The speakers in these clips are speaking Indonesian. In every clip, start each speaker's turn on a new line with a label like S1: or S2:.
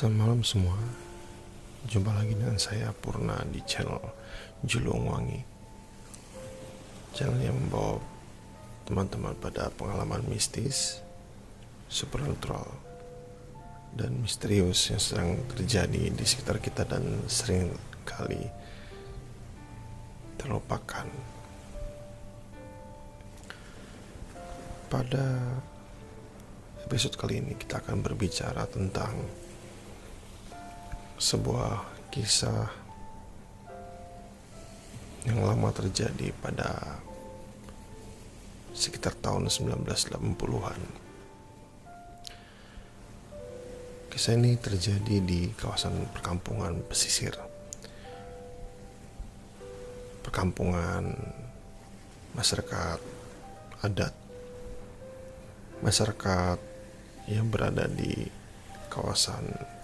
S1: Selamat malam semua. Jumpa lagi dengan saya Purna di channel Julung Wangi. Channel yang membawa teman-teman pada pengalaman mistis, supernatural, dan misterius yang sedang terjadi di sekitar kita dan sering kali terlupakan. Pada episode kali ini kita akan berbicara tentang sebuah kisah yang lama terjadi pada sekitar tahun 1980-an. Kisah ini terjadi di kawasan perkampungan pesisir. Perkampungan masyarakat adat. Masyarakat yang berada di kawasan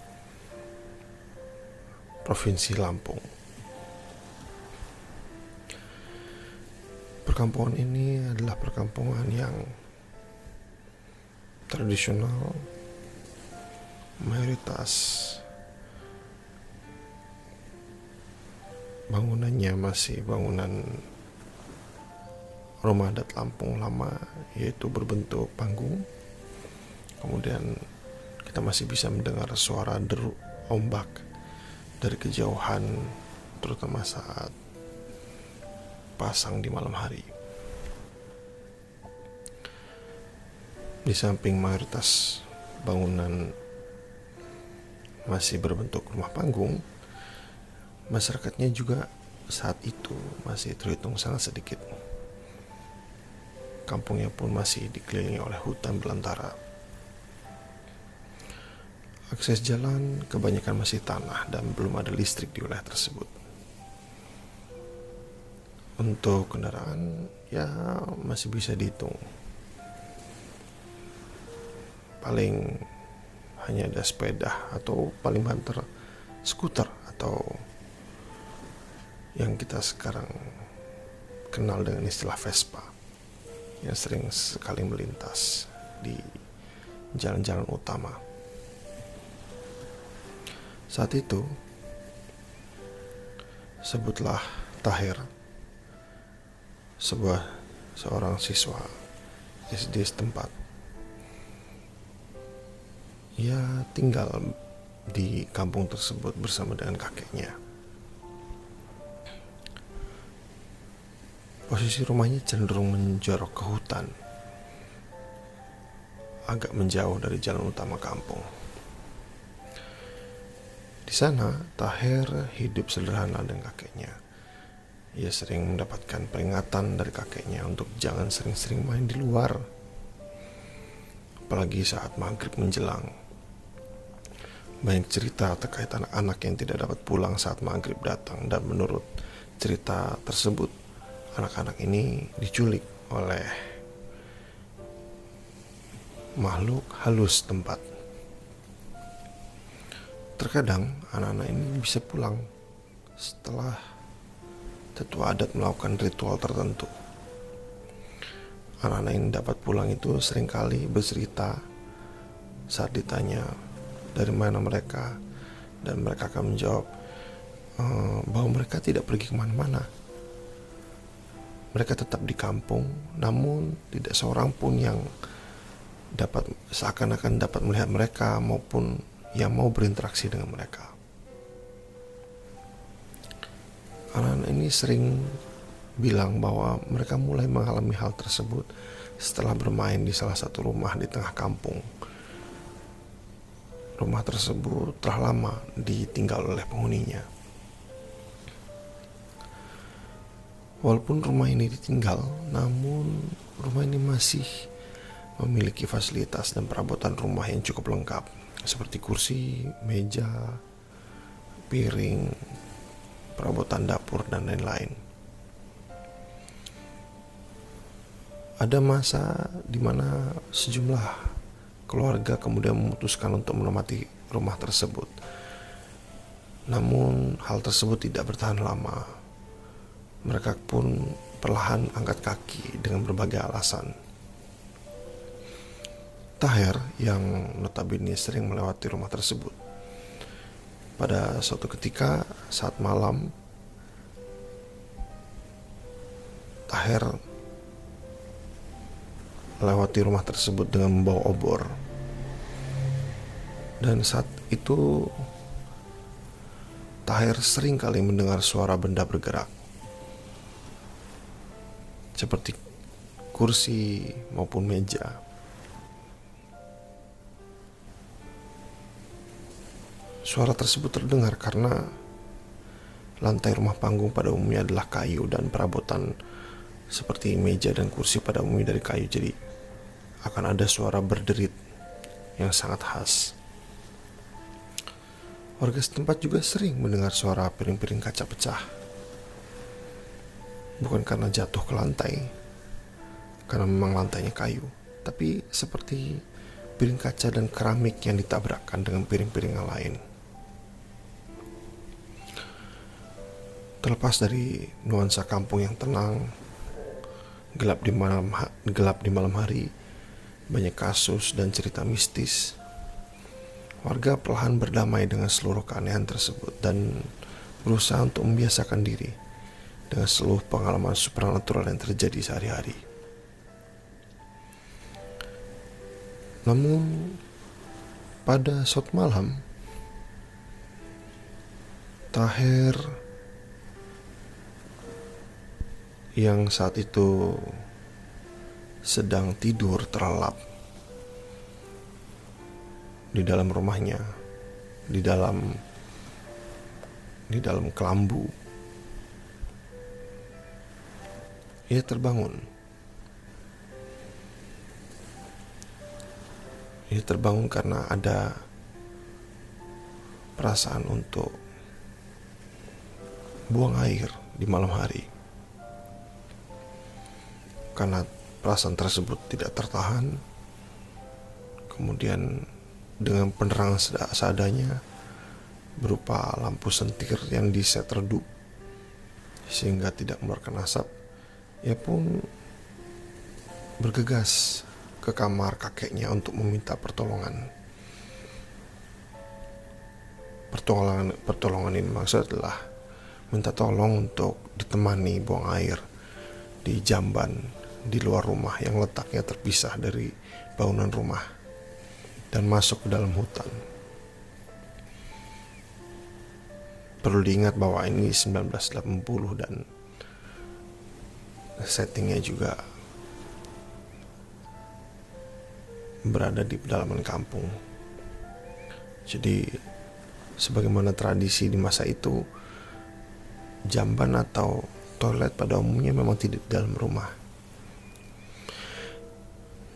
S1: Provinsi Lampung. Perkampungan ini adalah perkampungan yang tradisional, mayoritas bangunannya masih bangunan rumah adat Lampung lama, yaitu berbentuk panggung. Kemudian kita masih bisa mendengar suara deru ombak dari kejauhan, terutama saat pasang di malam hari. Di samping mayoritas bangunan masih berbentuk rumah panggung, masyarakatnya juga saat itu masih terhitung sangat sedikit. Kampungnya pun masih dikelilingi oleh hutan belantara. Akses jalan kebanyakan masih tanah dan belum ada listrik di wilayah tersebut. Untuk kendaraan ya masih bisa dihitung. Paling hanya ada sepeda atau paling banter skuter atau yang kita sekarang kenal dengan istilah Vespa yang sering sekali melintas di jalan-jalan utama. Saat itu, sebutlah Tahir, seorang siswa SD setempat. Ia tinggal di kampung tersebut bersama dengan kakeknya. Posisi rumahnya cenderung menjorok ke hutan, agak menjauh dari jalan utama kampung. Di sana, Tahir hidup sederhana dengan kakeknya. Ia sering mendapatkan peringatan dari kakeknya untuk jangan sering-sering main di luar, apalagi saat maghrib menjelang. Banyak cerita terkait anak-anak yang tidak dapat pulang saat maghrib datang, dan menurut cerita tersebut, anak-anak ini diculik oleh makhluk halus tempat. Terkadang anak-anak ini bisa pulang setelah tetua adat melakukan ritual tertentu. Anak-anak yang dapat pulang itu seringkali bercerita saat ditanya dari mana mereka, dan mereka akan menjawab bahwa mereka tidak pergi kemana-mana. Mereka tetap di kampung, namun tidak seorang pun yang seakan-akan dapat melihat mereka maupun yang mau berinteraksi dengan mereka. Anak-anak ini sering bilang bahwa mereka mulai mengalami hal tersebut setelah bermain di salah satu rumah di tengah kampung. Rumah tersebut telah lama ditinggal oleh penghuninya. Walaupun rumah ini ditinggal, namun rumah ini masih memiliki fasilitas dan perabotan rumah yang cukup lengkap, seperti kursi, meja, piring, perabotan dapur, dan lain-lain. Ada masa di mana sejumlah keluarga kemudian memutuskan untuk menempati rumah tersebut. Namun hal tersebut tidak bertahan lama. Mereka pun perlahan angkat kaki dengan berbagai alasan. Tahir yang notabene sering melewati rumah tersebut Pada suatu ketika saat malam, Taher melewati rumah tersebut dengan membawa obor. Dan saat itu Taher sering kali mendengar suara benda bergerak, seperti kursi maupun meja. Suara tersebut terdengar karena lantai rumah panggung pada umumnya adalah kayu dan perabotan seperti meja dan kursi pada umumnya dari kayu. Jadi akan ada suara berderit yang sangat khas. Warga setempat juga sering mendengar suara piring-piring kaca pecah. Bukan karena jatuh ke lantai, karena memang lantainya kayu, tapi seperti piring kaca dan keramik yang ditabrakkan dengan piring-piring yang lain. Terlepas dari nuansa kampung yang tenang, gelap di malam hari, banyak kasus dan cerita mistis, warga perlahan berdamai dengan seluruh keanehan tersebut dan berusaha untuk membiasakan diri dengan seluruh pengalaman supernatural yang terjadi sehari-hari. Namun pada suatu malam, Taher yang saat itu sedang tidur terlelap di dalam rumahnya, di dalam kelambu, ia terbangun. Ia terbangun karena ada perasaan untuk buang air di malam hari. Karena perasaan tersebut tidak tertahan, kemudian dengan penerangan seadanya berupa lampu sentir yang diset redup sehingga tidak mengeluarkan asap, ia pun bergegas ke kamar kakeknya untuk meminta pertolongan. Pertolongan ini maksud adalah minta tolong untuk ditemani buang air di jamban di luar rumah yang letaknya terpisah dari bangunan rumah dan masuk ke dalam hutan. Perlu diingat bahwa ini 1980 dan settingnya juga berada di pedalaman kampung. Jadi sebagaimana tradisi di masa itu, jamban atau toilet pada umumnya memang tidak di dalam rumah.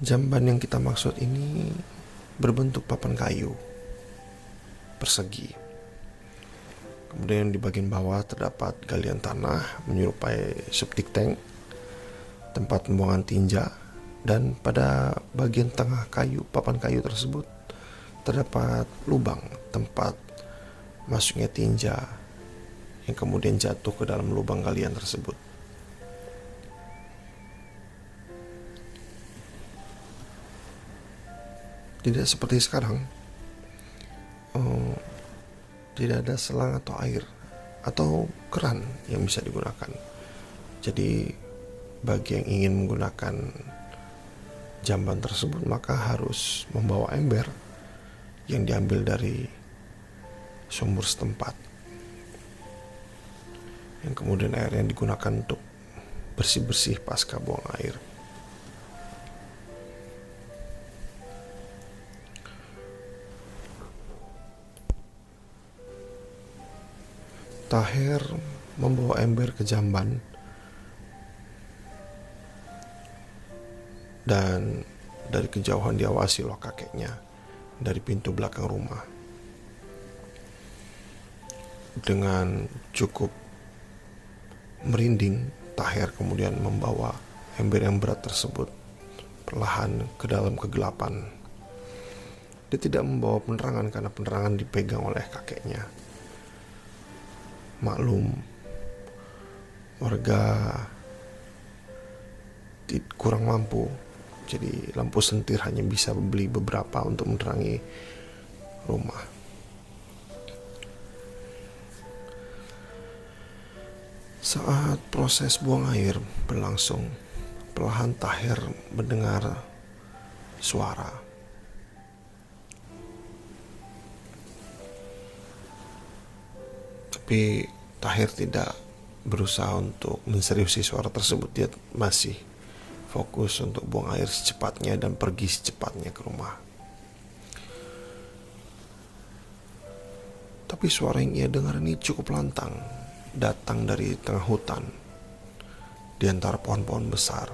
S1: Jamban yang kita maksud ini berbentuk papan kayu persegi. Kemudian di bagian bawah terdapat galian tanah menyerupai septic tank, tempat pembuangan tinja, dan pada bagian tengah papan kayu tersebut terdapat lubang tempat masuknya tinja yang kemudian jatuh ke dalam lubang galian tersebut. Tidak seperti sekarang, tidak ada selang atau air atau keran yang bisa digunakan. Jadi bagi yang ingin menggunakan jamban tersebut maka harus membawa ember yang diambil dari sumur setempat, yang kemudian airnya digunakan untuk bersih-bersih pasca buang air. Taher membawa ember ke jamban dan dari kejauhan diawasi oleh kakeknya dari pintu belakang rumah. Dengan cukup merinding, Taher kemudian membawa ember yang berat tersebut perlahan ke dalam kegelapan. Dia tidak membawa penerangan karena penerangan dipegang oleh kakeknya. Maklum, warga kurang mampu, jadi lampu sentir hanya bisa beli beberapa untuk menerangi rumah. Saat proses buang air berlangsung, perlahan Tahir mendengar suara. Tapi Tahir tidak berusaha untuk menseriusi suara tersebut. Dia masih fokus untuk buang air secepatnya dan pergi secepatnya ke rumah. Tapi suara yang ia dengar ini cukup lantang, datang dari tengah hutan, di antara pohon-pohon besar.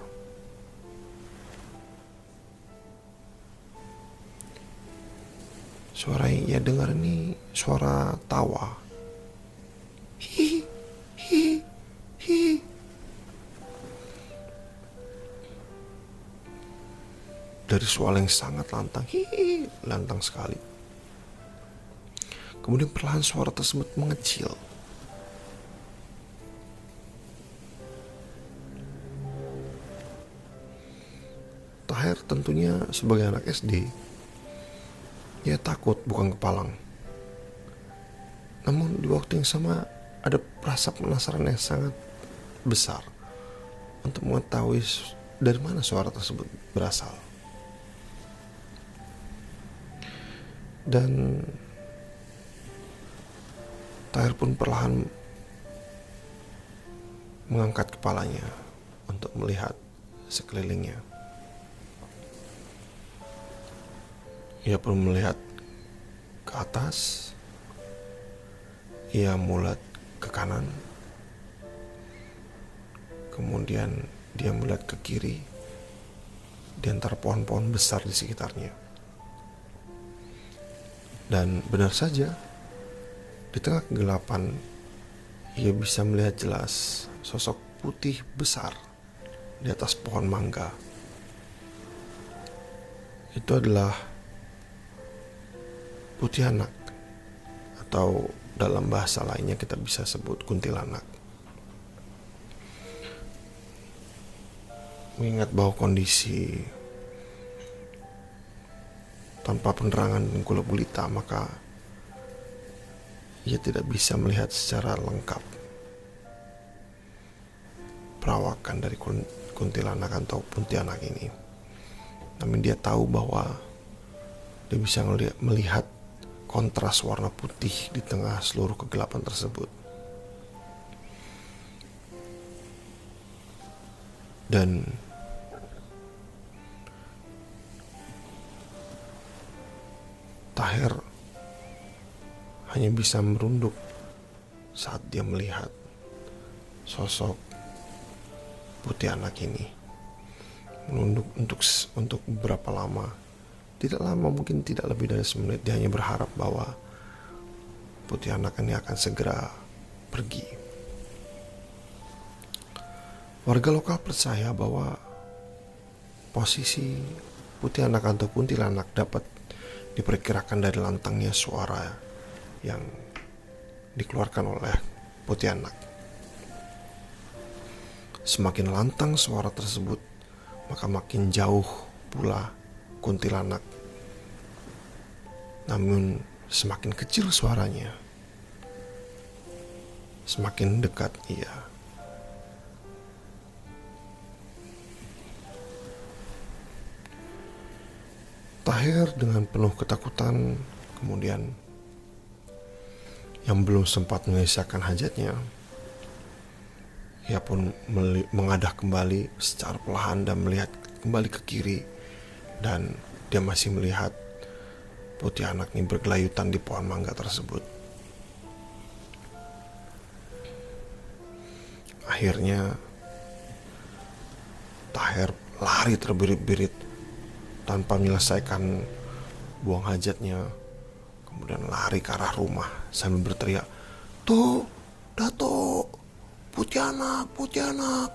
S1: Suara yang ia dengar ini suara tawa. Hi, hi, hi. Dari suara yang sangat lantang, hi, lantang sekali. Kemudian perlahan suara tersebut mengecil. Tahir tentunya sebagai anak SD, ia takut bukan kepalang. Namun di waktu yang sama ada rasa penasaran yang sangat besar untuk mengetahui dari mana suara tersebut berasal. Dan Tahir pun perlahan mengangkat kepalanya untuk melihat sekelilingnya. Ia pun melihat ke atas. Ia melihat ke kanan. Kemudian dia melihat ke kiri, di antara pohon-pohon besar di sekitarnya. Dan benar saja, di tengah kegelapan, ia bisa melihat jelas sosok putih besar di atas pohon mangga. Itu adalah putih anak, atau dalam bahasa lainnya kita bisa sebut kuntilanak. Mengingat bahwa kondisi tanpa penerangan dan gelap gulita, maka ia tidak bisa melihat secara lengkap perawakan dari kuntilanak atau kuntilanak ini. Namun dia tahu bahwa dia bisa melihat kontras warna putih di tengah seluruh kegelapan tersebut. Dan Tahir hanya bisa merunduk saat dia melihat sosok putih anak ini. Menunduk untuk beberapa lama. Tidak lama, mungkin tidak lebih dari semenit. Dia hanya berharap bahwa putih anak ini akan segera pergi. Warga lokal percaya bahwa posisi putih anak atau kuntilanak dapat diperkirakan dari lantangnya suara yang dikeluarkan oleh putih anak. Semakin lantang suara tersebut, maka makin jauh pula kuntilanak. Namun semakin kecil suaranya, semakin dekat ia. Tahir dengan penuh ketakutan, kemudian yang belum sempat menyelesaikan hajatnya, ia pun mengadah kembali secara perlahan dan melihat kembali ke kiri, dan dia masih melihat putih anak ini bergelayutan di pohon mangga tersebut. Akhirnya Tahir lari terbirit-birit tanpa menyelesaikan buang hajatnya, kemudian lari ke arah rumah sambil berteriak, "Tuh, Dato, putih anak, putih anak."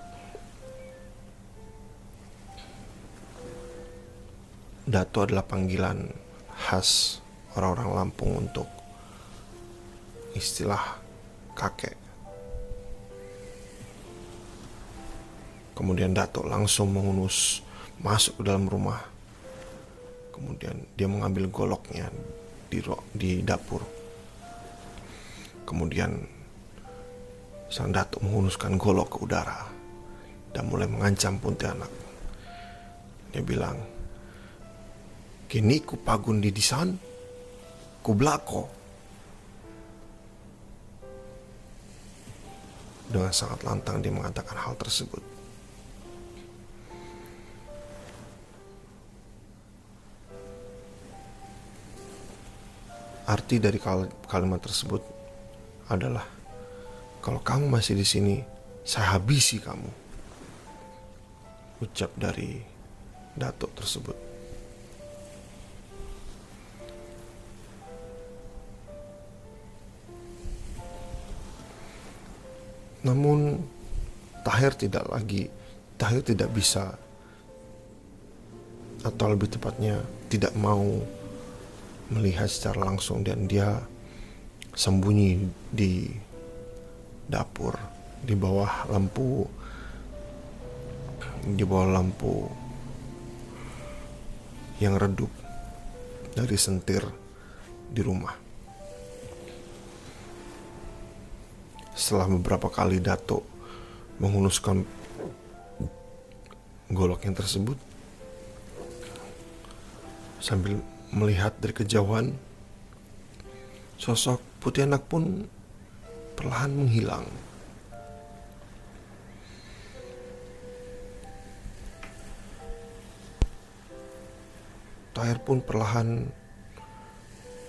S1: Dato adalah panggilan khas orang-orang Lampung untuk istilah kakek. Kemudian Dato langsung menghunus masuk ke dalam rumah. Kemudian dia mengambil goloknya di dapur. Kemudian sang datuk menghunuskan golok ke udara dan mulai mengancam Pontianak. Dia bilang, "Kini ku pagun di disan, ku belako." Dengan sangat lantang dia mengatakan hal tersebut. Arti dari kalimat tersebut adalah, kalau kamu masih di sini, saya habisi kamu. Ucap dari datuk tersebut. Namun Tahir tidak bisa, atau lebih tepatnya tidak mau melihat secara langsung, dan dia sembunyi di dapur di bawah lampu yang redup dari sentir di rumah. Setelah beberapa kali datuk menghunuskan goloknya tersebut, sambil melihat dari kejauhan, sosok Pontianak pun perlahan menghilang. Tahir pun perlahan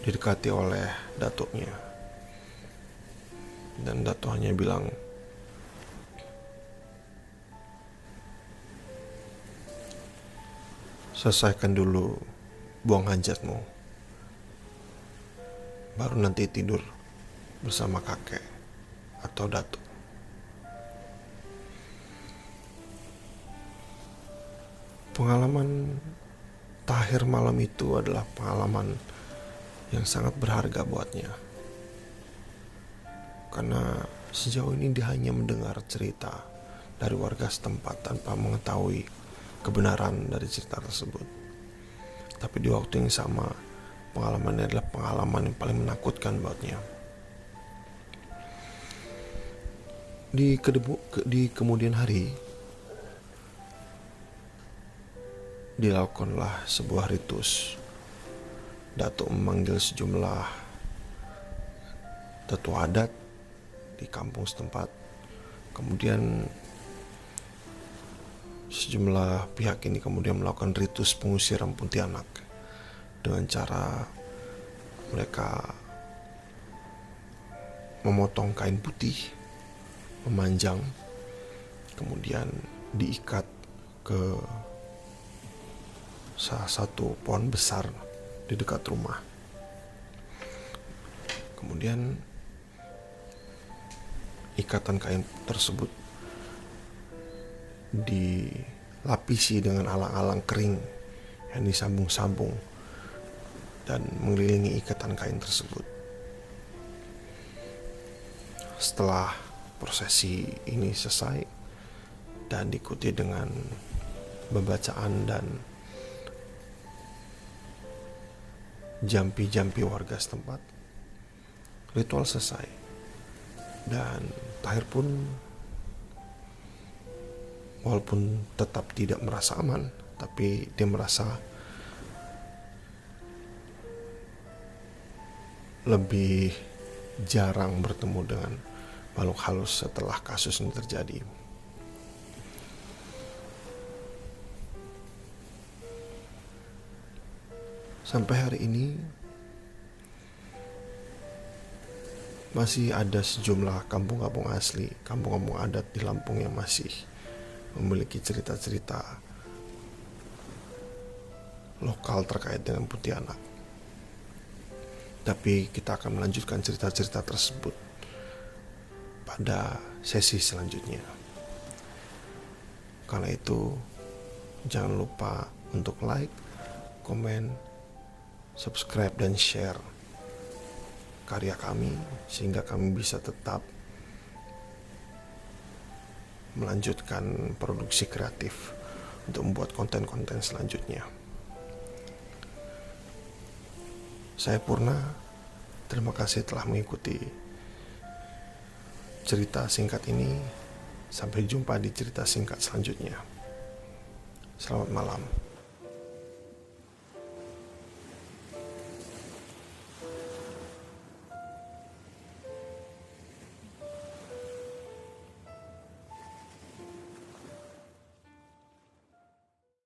S1: didekati oleh datuknya, dan datuk hanya bilang, "Selesaikan dulu buang hajatmu, baru nanti tidur bersama kakek atau datuk." Pengalaman Tahir malam itu adalah pengalaman yang sangat berharga buatnya, karena sejauh ini dia hanya mendengar cerita dari warga setempat tanpa mengetahui kebenaran dari cerita tersebut. Tapi di waktu yang sama, pengalaman ini adalah pengalaman yang paling menakutkan buatnya. Di kemudian hari, dilakukanlah sebuah ritus. Datuk memanggil sejumlah tetua adat di kampung setempat. Kemudian sejumlah pihak ini kemudian melakukan ritus pengusiran Pontianak dengan cara mereka memotong kain putih memanjang, kemudian diikat ke salah satu pohon besar di dekat rumah. Kemudian ikatan kain tersebut dilapisi dengan alang-alang kering yang disambung-sambung dan mengelilingi ikatan kain tersebut. Setelah prosesi ini selesai dan diikuti dengan pembacaan dan jampi-jampi warga setempat, ritual selesai, dan Tahir pun walaupun tetap tidak merasa aman, tapi dia merasa lebih jarang bertemu dengan makhluk halus setelah kasus ini terjadi. Sampai hari ini masih ada sejumlah kampung-kampung asli, kampung-kampung adat di Lampung yang masih memiliki cerita-cerita lokal terkait dengan Pontianak. Tapi kita akan melanjutkan cerita-cerita tersebut pada sesi selanjutnya. Karena itu, jangan lupa untuk like, komen, subscribe, dan share karya kami sehingga kami bisa tetap melanjutkan produksi kreatif untuk membuat konten-konten selanjutnya. Saya Purna, terima kasih telah mengikuti cerita singkat ini. Sampai jumpa di cerita singkat selanjutnya. Selamat malam.